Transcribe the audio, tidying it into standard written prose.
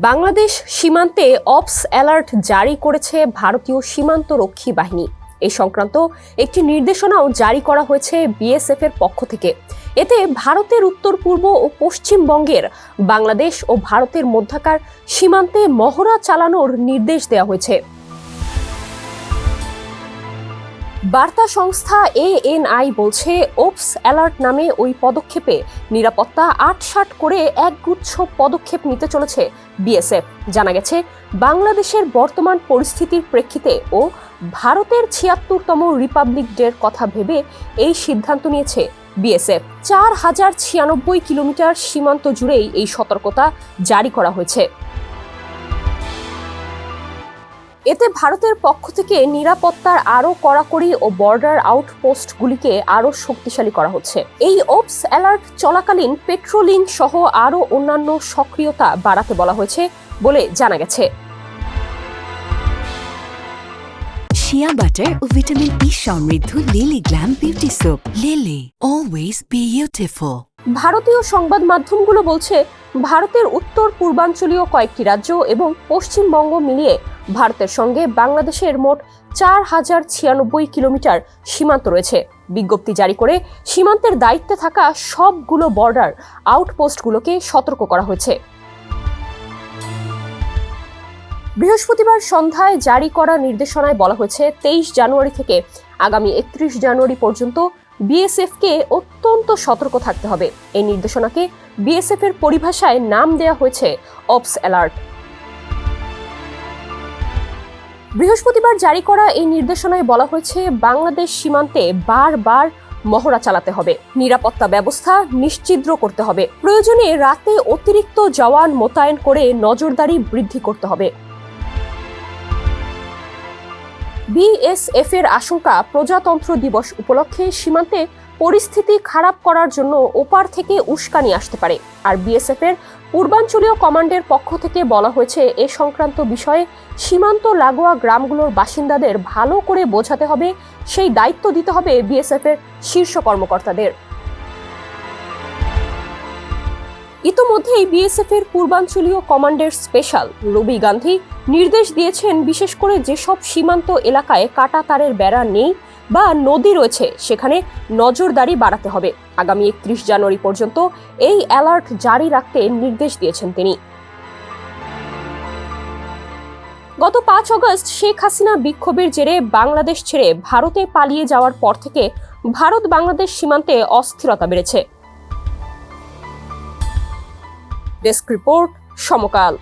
বাংলাদেশ সীমান্তে ops alert জারি করেছে ভারতীয় সীমান্ত রক্ষী বাহিনী। এই সংক্রান্ত একটি নির্দেশনাও জারি করা হয়েছে বিএসএফ এর পক্ষ থেকে। এতে ভারতের উত্তর পূর্ব ও পশ্চিমবঙ্গের বাংলাদেশ ও ভারতের মধ্যকার সীমান্তে মহড়া চালানোর নির্দেশ দেওয়া হয়েছে। বার্তা সংস্থা ANI বলছে, ওপস অ্যালার্ট নামে ওই পদক্ষেপে নিরাপত্তা আটসাট করে একগুচ্ছ পদক্ষেপ নিতে চলেছে বিএসএফ। জানা গেছে, বাংলাদেশের বর্তমান পরিস্থিতির প্রেক্ষিতে ও ভারতের ৭৬তম রিপাবলিক ডের কথা ভেবে এই সিদ্ধান্ত নিয়েছে বিএসএফ। ৪,০৯৬ কিলোমিটার সীমান্ত জুড়েই এই সতর্কতা জারি করা হয়েছে। এতে ভারতের পক্ষ থেকে নিরাপত্তার আরও কড়াকড়ি ও বর্ডার আউটপোস্টগুলিকে আরও শক্তিশালী করা হচ্ছে। এই ওপস অ্যালার্ট চলাকালীন পেট্রোলিং সহ আরও অন্যান্য সক্রিয়তা বাড়াতে বলা হয়েছে বলে জানা গেছে। শিয়া বাটার ও ভিটামিন ই সমৃদ্ধ lily glam beauty soap. Lily, always beautiful. ভারতীয় সংবাদ মাধ্যমগুলো বলছে, ভারতের উত্তর পূর্বাঞ্চলীয় কয়েকটি রাজ্য এবং পশ্চিমবঙ্গ মিলিয়ে ভারতের সঙ্গে বাংলাদেশের মোট ৪,০৯৬ কিলোমিটার সীমান্ত রয়েছে। বিজ্ঞপ্তি জারি করে সীমান্তের দায়িত্বে থাকা সবগুলো বর্ডার আউটপোস্টগুলোকে সতর্ক করা হয়েছে। বৃহস্পতিবার সন্ধ্যায় জারি করা নির্দেশনায় বলা হয়েছে, ২৩ জানুয়ারি থেকে আগামী ৩১ জানুয়ারি পর্যন্ত বিএসএফকে অত্যন্ত সতর্ক থাকতে হবে। এই নির্দেশনাকে বিএসএফ এর পরিভাষায় নাম দেওয়া হয়েছে অপস অ্যালার্ট। বৃহস্পতিবার জারি করা এই নির্দেশনায় বলা হয়েছে, বাংলাদেশ সীমান্তে বারবার মহড়া চালাতে হবে, নিরাপত্তা ব্যবস্থা নিশ্চিদ্র করতে হবে, প্রয়োজনে রাতে অতিরিক্ত জওয়ান মোতায়েন করে নজরদারি বৃদ্ধি করতে হবে। বিএসএফ এর আশঙ্কা, প্রজাতন্ত্র দিবস উপলক্ষে সীমান্তে পরিস্থিতি খারাপ করার জন্য ওপার থেকে উস্কানি আসতে পারে। আর বিএসএফ এর পূর্বাঞ্চলীয় কমান্ডের পক্ষ থেকে বলা হয়েছে, এ সংক্রান্ত বিষয়ে সীমান্ত লাগোয়া গ্রামগুলোর বাসিন্দাদের ভালো করে বোঝাতে হবে, সেই দায়িত্ব দিতে হবে বিএসএফ এর শীর্ষ কর্মকর্তাদের। ইতোমধ্যেই বিএসএফ এর পূর্বাঞ্চলীয় কমান্ডের স্পেশাল রবি গান্ধী নির্দেশ দিয়েছেন, বিশেষ করে যেসব সীমান্ত এলাকায় কাটা তারের বেড়া নেই বা নদী রয়েছে সেখানে নজরদারি বাড়াতে হবে। আগামী ৩১ জানুয়ারি পর্যন্ত এই অ্যালার্ট জারি রাখতে নির্দেশ দিয়েছেন তিনি। গত ৫ আগস্ট শেখ হাসিনা বিক্ষোভের জেরে বাংলাদেশ ছেড়ে ভারতে পালিয়ে যাওয়ার পর থেকে ভারত বাংলাদেশ সীমান্তে অস্থিরতা বেড়েছে। ডেস্ক রিপোর্ট, সমকাল।